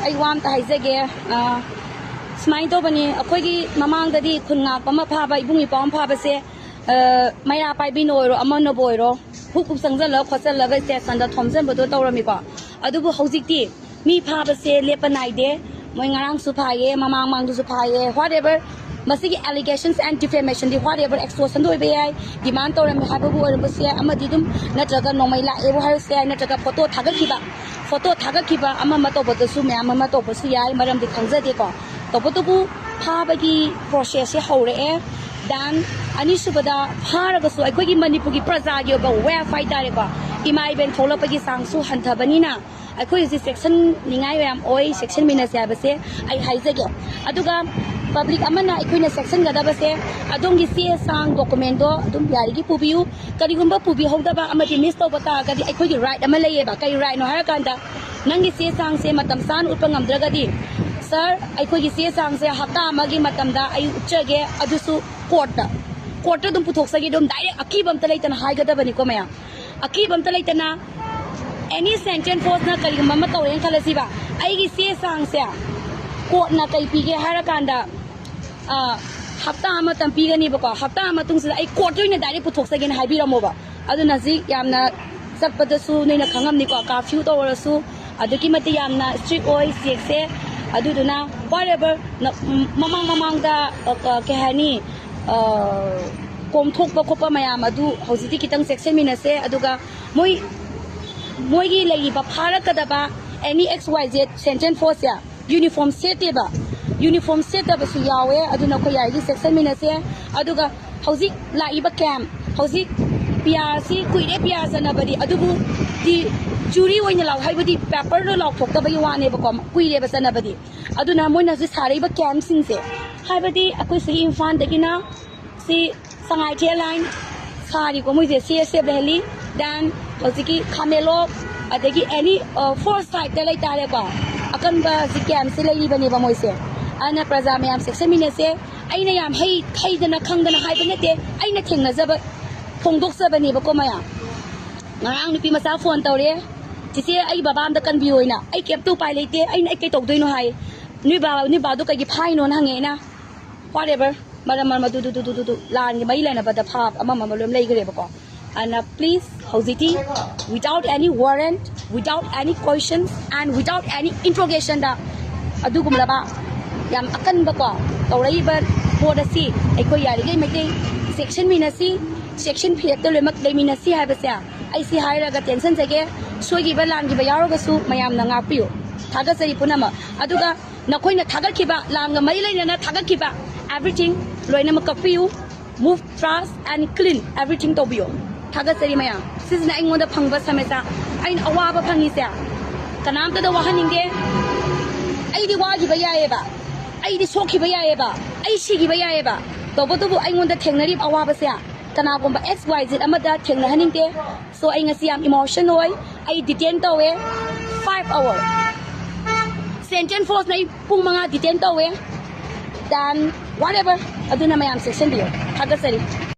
आई वाम ताइजेगे स्माइन तो बनी अखोगी ममांग ददी खुन्ना पमा फाबा इबुंगी पाम फाबा से मैरा पाइबी नोरो अमन बोइरो हुकुम संजल खोसल लगा स्टेशन दा थोमजन बदो तौरमीको अदुबु हौजिकती मी फाबा से लेप नाइदे मोय ngarang su phaye mamang mang du su phaye whatever masigi allegations and defamation di whatever extortion do be ai demand tawrami habu or base amadi dum natraga nomai la ebu har se natraga photo thagakiba ama mato bodu su me ama mato bosu yai maram di khangja de ko to bodu bu phabagi process se hore e dan ani subada pharaga su aikoi gi manipur gi praja gi ba where fight tare ko imai ben thola pagi sangsu hanthabani na अखोई section निगाई ma'am ओई section मिना से आबसे आई हाइजेगे अदुगा public अमना अखोइना section गदाबसे अदोंगी सी सांग document दो अदुम यारिगी पुबियु करिगुंबा पुबि होदबा अमदि miss तोबता गदि अखोइगी right अमा लेयेबा कई राइट नो हारा कांदा नंगी सी सांग से मतम सान उप ngamdragadi सर अखोइगी सी सांग से हप्ता अमगी मतमदा आई उच्चगे अदुसु कोर्ट दुम पुथोक्सगी दुम डायरेक्ट अकीबम तलेतना हाइगदबनि को मया अकीबम तलेतना any sentence force na kali mama tawren khalasi ba aigi se sang se court na kai pige harakanda hafta ama tampi gani ba ko hafta ama tung sa ai court joina direct puthok sa gen haibira mo ba aduna ji yamna sakpada su neina khangam ni ko curfew to warasu aduki mate yamna strict oi se aduduna whatever mamang da ke hani kom thok ba khopa mayam adu hositi kitang section mina se aduga मोगी लईबा फारकदबा any XYZ sentence force या uniform सेटेबा uniform सेटबा सु यावे अदुना को यागी सेक्शन मिनसे अदुगा हौजिक लाइबा कैंप हौजिक पीआरसी कुइरे पीआर सनबदी अदुबु दि जुरी ओइना लाव हाइबदी पेपर नो लाव थोक्तबा यवाने बको कुइरे बसनबदी अदुना मोइना जि सारेबा कैंप सिंग से हाइबदी अकोइ सि इम्फान दगिना सि संगाई थे लाइन सारी को मुझे CSF Delhi dan hojiki khamelo adagi any force side da lai tare ba akan ba sikam se lai bani ba moise ana praja mayam section mine se aina yam hei thaidana khangdana haiba nate aina thengna jaba phongdok sa bani ba ko maya ngarang nupi masa phone tawre tise ai baba am da kan bi hoina ai kep tu pai leite aina ai kai tok doino hai ni ba do kai gi phai non hange na whatever maram du lan gi mai lena ba da phap ama lom lai gre ba ko and please hositi without any warrant without any questions and without any interrogation da adugumlaba yam akan ba ko tawrai ba policy aikoi yari gai mai section minasi section phek to lemak dei minasi ha ba sia ai si haira ga tension jage soigi ba lan gi ba yaro ga su mayam na ngapiyo thaga sari punama aduga nakoi na thaga khiba lang ga mai leina na thaga khiba everything loina ma kapiyo move fast and clean everything to biyo थागसरी मया सिजना इंगोंदा फंगबा समेसा आइन अवाबा फंगिसे कनामता the वहानिंगे आइदि वागी बयाएबा आइदि सोखि बयाएबा आइ सिगि बयाएबा तोबतुबु आइंगोंदा थेंगनरि अवाबसे कनागोंबा XYZ अमदा थेंगना हनिंगे so I ngasi am emotion होय आइ detain तवे 5 hour sentence force नै पुंग मंगा detain तवे then whatever aduna mayam section dio थागसरी